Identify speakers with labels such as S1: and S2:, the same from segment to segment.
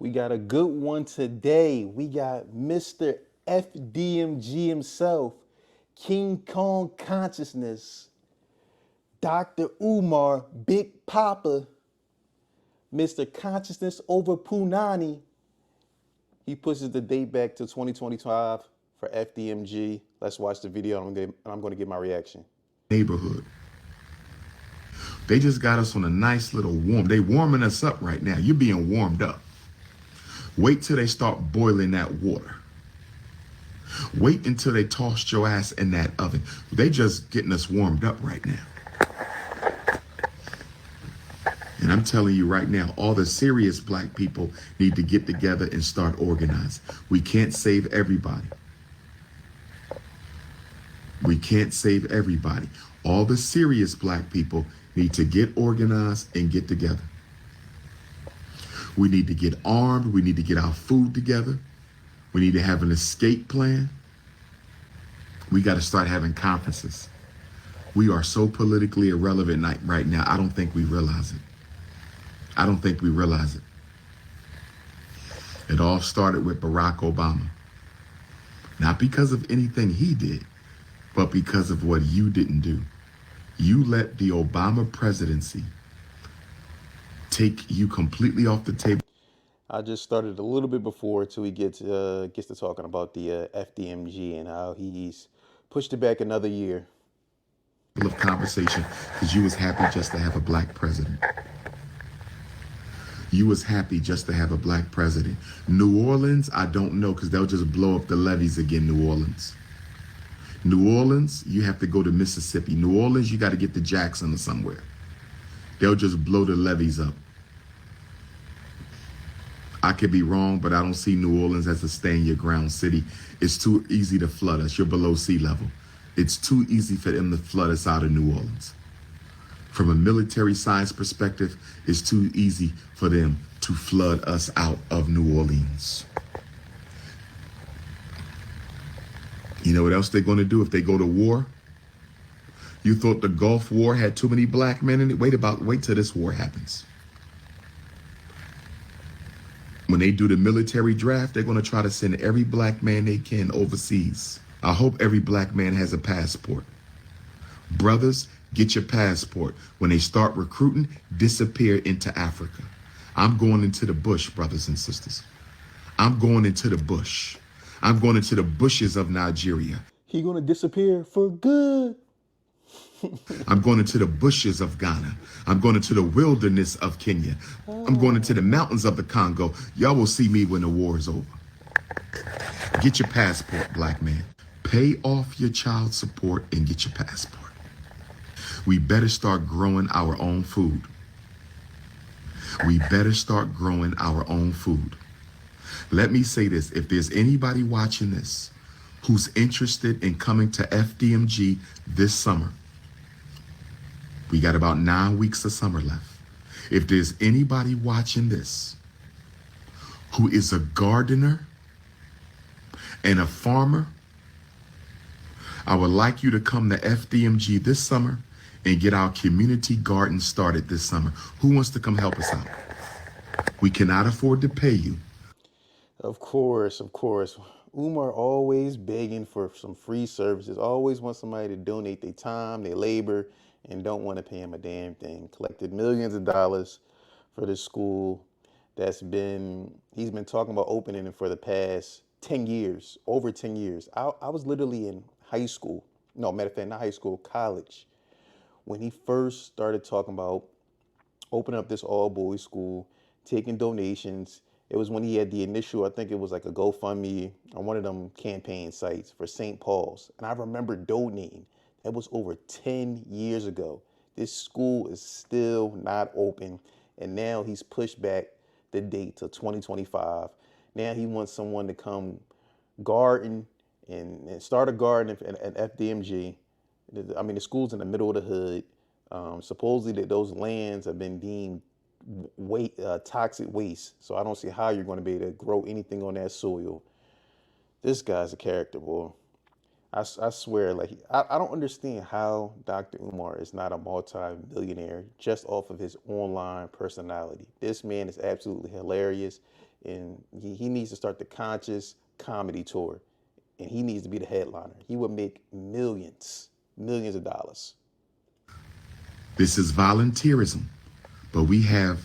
S1: We got a good one today. We got Mr. FDMG himself, King Kong Consciousness, Dr. Umar, Big Papa, Mr. Consciousness over Punani. He pushes the date back to 2025 for FDMG. Let's watch the video and I'm going to give my reaction.
S2: Neighborhood. They just got us on a nice little warm. They warming us up right now. You're being warmed up. Wait till they start boiling that water. Wait until they tossed your ass in that oven. They just getting us warmed up right now. And I'm telling you right now, all the serious black people need to get together and start organizing. We can't save everybody. We can't save everybody. All the serious black people need to get organized and get together. We need to get armed. We need to get our food together. We need to have an escape plan. We got to start having conferences. We are so politically irrelevant right now. I don't think we realize it. I don't think we realize it. It all started with Barack Obama. Not because of anything he did, but because of what you didn't do. You let the Obama presidency take you completely off the table.
S1: I just started a little bit before till he gets to talking about the FDMG and how he's pushed it back another year.
S2: Of conversation because you was happy just to have a black president. You was happy just to have a black president. New Orleans, I don't know, because they'll just blow up the levees again, New Orleans. New Orleans, you have to go to Mississippi. New Orleans, you got to get to Jackson or somewhere. They'll just blow the levees up. I could be wrong, but I don't see New Orleans as a stand-your-ground city. It's too easy to flood us. You're below sea level. It's too easy for them to flood us out of New Orleans. From a military science perspective, it's too easy for them to flood us out of New Orleans. You know what else they're going to do if they go to war? You thought the Gulf War had too many black men in it? Wait till this war happens. When they do the military draft, they're going to try to send every black man they can overseas. I hope every black man has a passport. Brothers, get your passport. When they start recruiting, disappear into Africa. I'm going into the bush, brothers and sisters. I'm going into the bush. I'm going into the bushes of Nigeria.
S1: He gonna disappear for good.
S2: I'm going into the bushes of Ghana. I'm going into the wilderness of Kenya. I'm going into the mountains of the Congo. Y'all will see me when the war is over. Get your passport, black man. Pay off your child support and get your passport. We better start growing our own food. We better start growing our own food. Let me say this. If there's anybody watching this who's interested in coming to FDMG this summer, we got about 9 weeks of summer left. If there's anybody watching this who is a gardener and a farmer, I would like you to come to FDMG this summer and get our community garden started this summer. Who wants to come help us out? We cannot afford to pay you.
S1: Of course. Umar always begging for some free services, always wants somebody to donate their time, their labor, and don't want to pay him a damn thing. Collected millions of dollars for this school he's been talking about opening it for the past 10 years, over 10 years. I was literally in high school. No, matter of fact, not high school, college. When he first started talking about opening up this all-boys school, taking donations, it was when he had the initial, I think it was like a GoFundMe on one of them campaign sites for St. Paul's. And I remember donating. That was over 10 years ago. This school is still not open. And now he's pushed back the date to 2025. Now he wants someone to come garden and start a garden at FDMG. I mean, the school's in the middle of the hood. Supposedly those lands have been deemed toxic waste. So I don't see how you're going to be able to grow anything on that soil. This guy's a character, boy. I swear, like I don't understand how Dr. Umar is not a multi-millionaire just off of his online personality. This man is absolutely hilarious, and he needs to start the Conscious Comedy Tour, and he needs to be the headliner. He would make millions, millions of dollars.
S2: This is volunteerism, but we have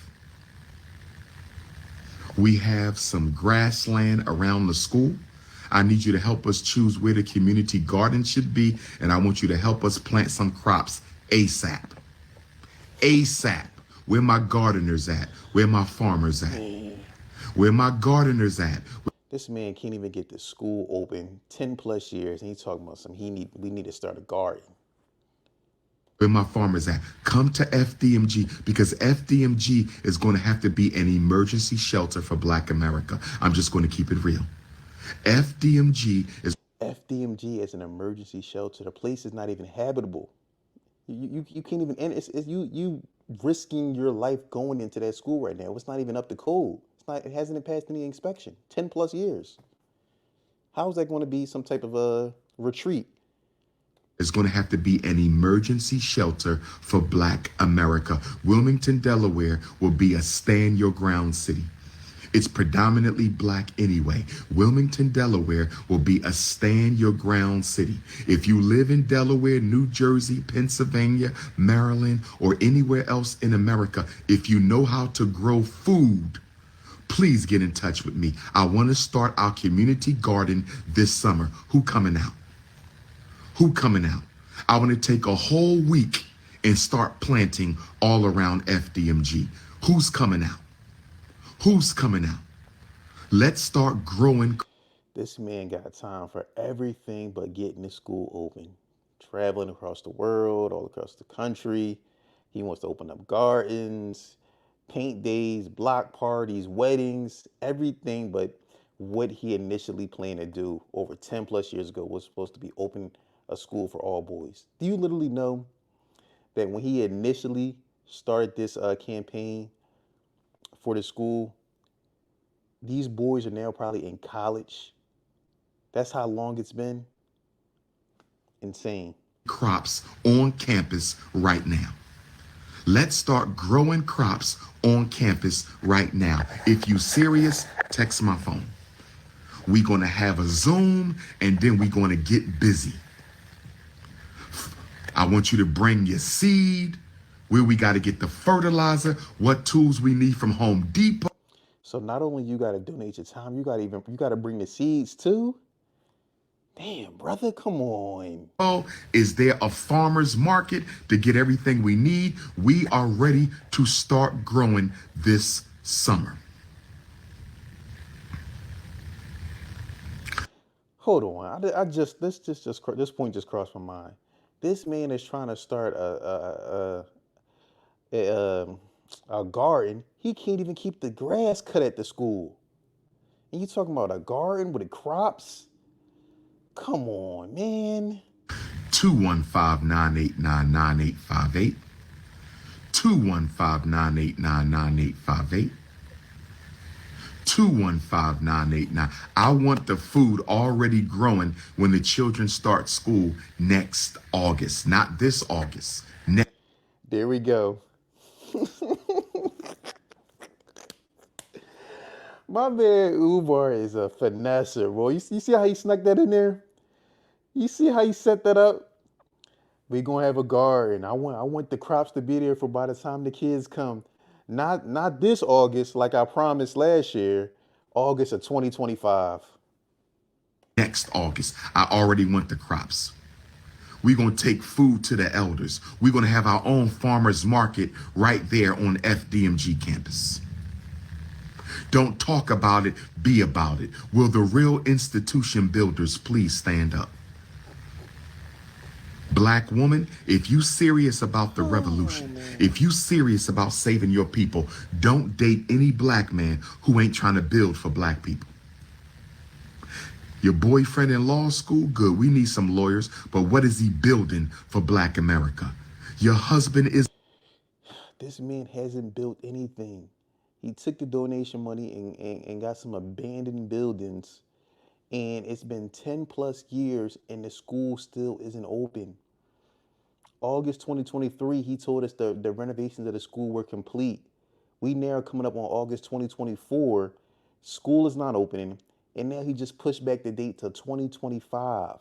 S2: some grassland around the school. I need you to help us choose where the community garden should be, and I want you to help us plant some crops ASAP. ASAP. Where my gardeners at? Where my farmers at?
S1: Man,
S2: Where my gardeners at?
S1: this man can't even get the school open 10 plus years, and he's talking about some. We need to start a garden.
S2: Where my farmers at? Come to FDMG because FDMG is going to have to be an emergency shelter for Black America. I'm just going to keep it real. FDMG is
S1: FDMG is an emergency shelter. The place is not even habitable. You can't even, and it's you risking your life going into that school right now. It's not even up to code. It hasn't passed any inspection. 10 plus years. How is that going to be some type of a retreat?
S2: is going to have to be an emergency shelter for Black America. Wilmington, Delaware will be a stand your ground city. It's predominantly Black anyway. Wilmington, Delaware will be a stand your ground city. If you live in Delaware, New Jersey, Pennsylvania, Maryland, or anywhere else in America, if you know how to grow food, please get in touch with me. I want to start our community garden this summer. Who coming out? Who coming out? I want to take a whole week and start planting all around FDMG. Who's coming out? Who's coming out? Let's start growing.
S1: This man got time for everything but getting the school open. Traveling across the world, all across the country. He wants to open up gardens, paint days, block parties, weddings, everything but what he initially planned to do over 10 plus years ago was supposed to be open a school for all boys. Do you literally know that when he initially started this campaign for the school, these boys are now probably in college? That's how long it's been. Insane.
S2: Crops on campus right now. Let's start growing crops on campus right now. If you serious, text my phone. We're going to have a Zoom and then we're going to get busy. I want you to bring your seed, where we got to get the fertilizer, what tools we need from Home Depot.
S1: So not only you got to donate your time, you got to bring the seeds too. Damn, brother, come on.
S2: Is there a farmer's market to get everything we need? We are ready to start growing this summer.
S1: Hold on. This point just crossed my mind. This man is trying to start a garden. He can't even keep the grass cut at the school. And you talking about a garden with the crops? Come on, man.
S2: 215-989-9858. 215-989-9858. 215-989. I want the food already growing when the children start school next August. Not this August.
S1: There we go. My man Umar is a finesser, bro. You see how he snuck that in there? You see how he set that up? We gonna have a garden. I want the crops to be there for by the time the kids come. Not this August like I promised last year. August of 2025.
S2: Next August. I already want the crops. We're going to take food to the elders. We're going to have our own farmers market right there on FDMG campus. Don't talk about it, be about it. Will the real institution builders please stand up? Black woman, if you serious about the revolution, if you serious about saving your people, don't date any Black man who ain't trying to build for Black people. Your boyfriend in law school, good, we need some lawyers, but what is he building for Black America? Your husband is...
S1: This man hasn't built anything. He took the donation money and got some abandoned buildings And it's been 10 plus years and the school still isn't open. August 2023, he told us the renovations of the school were complete. We now coming up on August 2024. School is not opening. And now he just pushed back the date to 2025.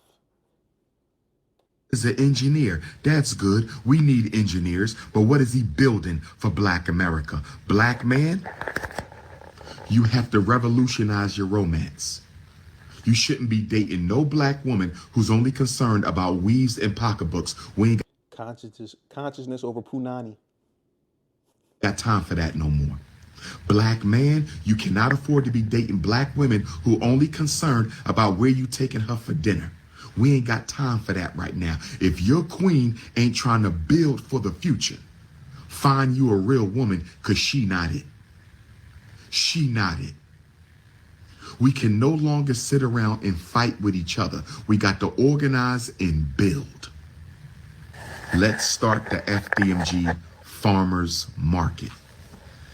S2: Is an engineer. That's good. We need engineers. But what is he building for Black America? Black man, you have to revolutionize your romance. You shouldn't be dating no black woman who's only concerned about weaves and pocketbooks. We ain't
S1: Consciousness over punani.
S2: got time for that no more. Black man, you cannot afford to be dating black women who only concerned about where you taking her for dinner. We ain't got time for that right now. If your queen ain't trying to build for the future, find you a real woman, because she not it. She not it. We can no longer sit around and fight with each other. We got to organize and build. Let's start the FDMG Farmers Market.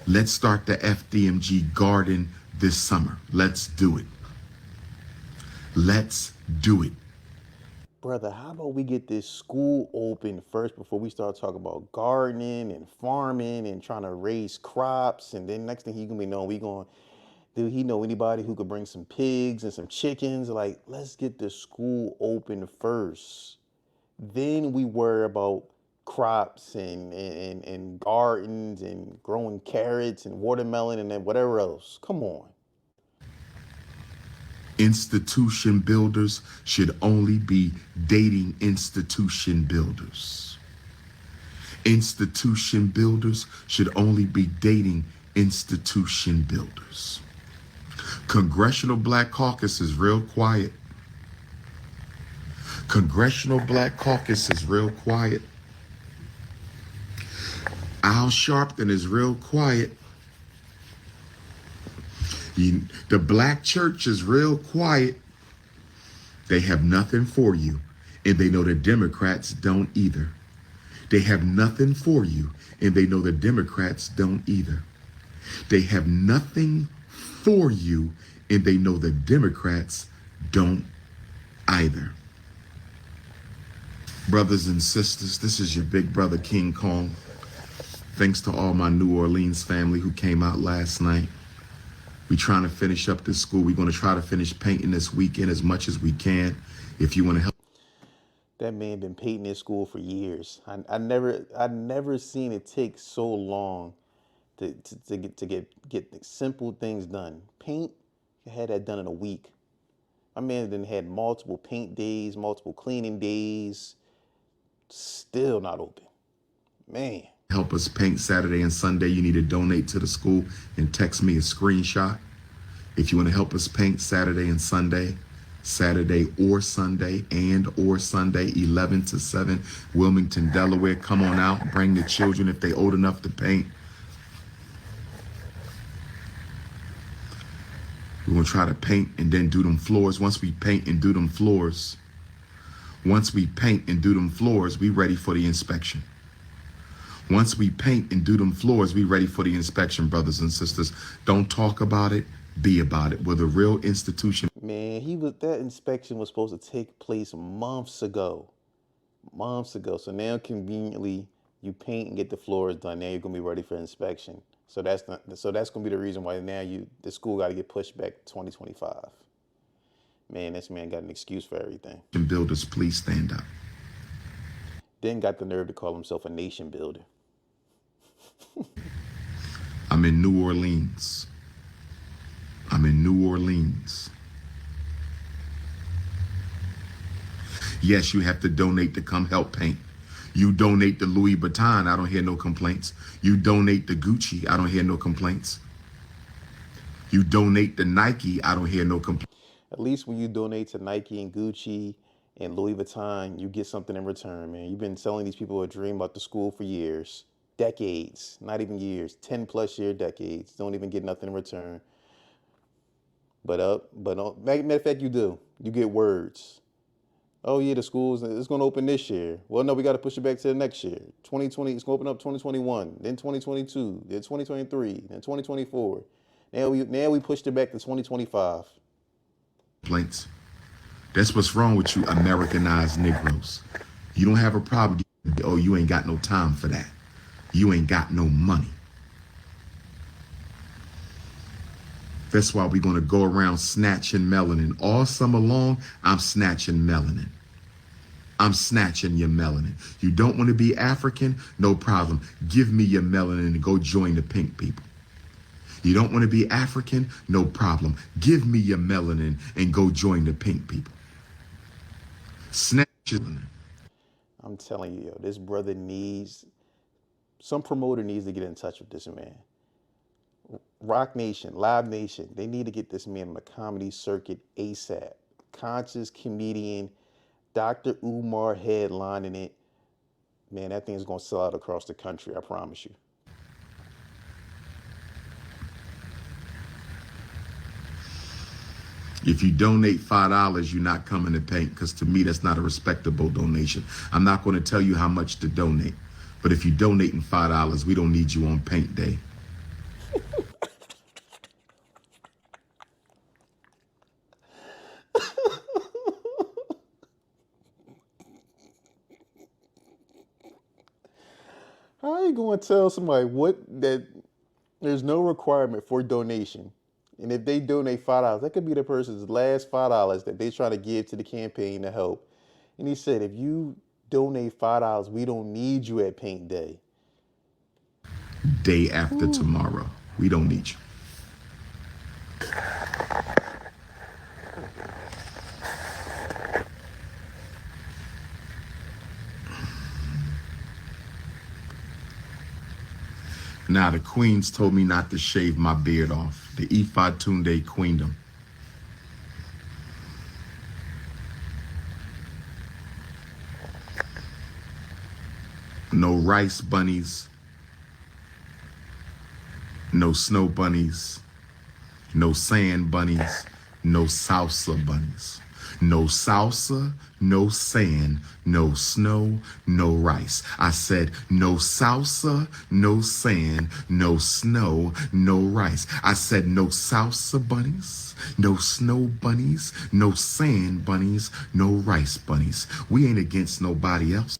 S2: Let's start the FDMG Garden this summer. Let's do it. Let's do it.
S1: Brother, how about we get this school open first before we start talking about gardening and farming and trying to raise crops? And then next thing he gonna be knowing, we going, do he know anybody who could bring some pigs and some chickens? Like, let's get the school open first. Then we worry about crops and gardens and growing carrots and watermelon and then whatever else. Come on.
S2: Institution builders should only be dating institution builders. Institution builders should only be dating institution builders. Congressional Black Caucus is real quiet. Congressional Black Caucus is real quiet. Al Sharpton is real quiet. The black church is real quiet. They have nothing for you, and they know the Democrats don't either. They have nothing for you, and they know the Democrats don't either. They have nothing for you, and they know the Democrats don't either. Brothers and sisters, this is your big brother King Kong. Thanks to all my New Orleans family who came out last night. We're trying to finish up this school. We're going to try to finish painting this weekend as much as we can. If you want to help.
S1: That man been painting his school for years. I never seen it take so long to get simple things done. Paint, you had that done in a week. My man then had multiple paint days, multiple cleaning days. Still not open. Man.
S2: Help us paint Saturday and Sunday, you need to donate to the school and text me a screenshot. If you want to help us paint Saturday and Sunday, Saturday or Sunday, 11 to 7, Wilmington, Delaware, come on out, bring the children if they old enough to paint. We're going to try to paint and then do them floors. Once we paint and do them floors, we ready for the inspection. Once we paint and do them floors, we ready for the inspection, brothers and sisters. Don't talk about it, be about it. We're the real institution.
S1: Man, that inspection was supposed to take place months ago. Months ago. So now conveniently you paint and get the floors done. Now you're gonna be ready for inspection. So that's gonna be the reason why now the school gotta get pushed back to 2025. Man, this man got an excuse for everything.
S2: Builders, please stand up.
S1: Then got the nerve to call himself a nation builder.
S2: I'm in New Orleans. Yes, you have to donate to come help paint. You donate to Louis Vuitton, I don't hear no complaints. You donate to Gucci, I don't hear no complaints. You donate to Nike, I don't hear no complaints.
S1: At least when you donate to Nike and Gucci and Louis Vuitton, you get something in return, man. You've been selling these people a dream about the school for years, decades, not even years, 10 plus year decades. Don't even get nothing in return. But matter of fact, you do. You get words. Oh yeah, the schools it's gonna open this year. Well, no, we got to push it back to the next year. 2020, it's gonna open up 2021, then 2022, then 2023, then 2024. Now we pushed it back to 2025.
S2: complaints. That's what's wrong with you Americanized Negroes. You don't have a problem. Oh, you ain't got no time for that. You ain't got no money. That's why we're going to go around snatching melanin. All summer long, I'm snatching melanin. I'm snatching your melanin. You don't want to be African? No problem. Give me your melanin and go join the pink people. You don't want to be African? No problem. Give me your melanin and go join the pink people. Snatch it.
S1: I'm telling you, yo, this brother needs, some promoter needs to get in touch with this man. Rock Nation, Live Nation, they need to get this man on the comedy circuit ASAP. Conscious comedian, Dr. Umar headlining it. Man, that thing's gonna sell out across the country, I promise you.
S2: If you donate $5, you're not coming to paint, because to me, that's not a respectable donation. I'm not going to tell you how much to donate, but if you're donating $5, we don't need you on paint day.
S1: How are you gonna tell somebody what that there's no requirement for donation? And if they donate $5, that could be the person's last $5 that they try to give to the campaign to help. And he said, if you donate $5, we don't need you at paint day.
S2: Day after tomorrow, we don't need you. Now, the queens told me not to shave my beard off. The Ifa Tunde queendom. No rice bunnies, no snow bunnies, no sand bunnies, no salsa bunnies. No salsa, no sand, no snow, no rice. I said no salsa, no sand, no snow, no rice. I said no salsa bunnies, no snow bunnies, no sand bunnies, no rice bunnies. We ain't against nobody else.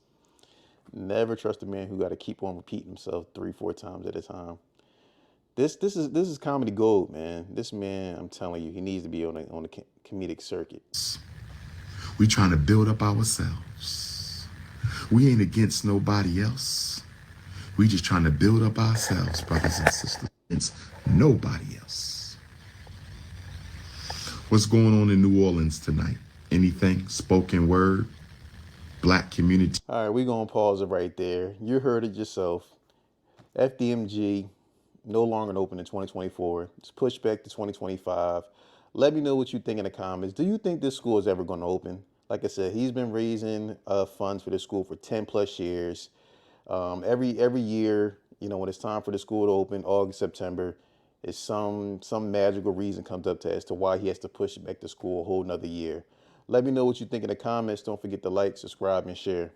S1: Never trust a man who got to keep on repeating himself 3, 4 times at a time. This is comedy gold, man. This man, I'm telling you, he needs to be on the comedic circuit.
S2: We trying to build up ourselves. We ain't against nobody else. We just trying to build up ourselves, brothers and sisters. Against nobody else. What's going on in New Orleans tonight? Anything? Spoken word? Black community?
S1: All right, we're going to pause it right there. You heard it yourself. FDMG no longer open in 2024. It's pushed back to 2025. Let me know what you think in the comments. Do you think this school is ever going to open? Like I said, he's been raising funds for this school for 10 plus years. Every year, when it's time for the school to open, August, September, is some magical reason comes up as to why he has to push back the school a whole nother year. Let me know what you think in the comments. Don't forget to like, subscribe, and share.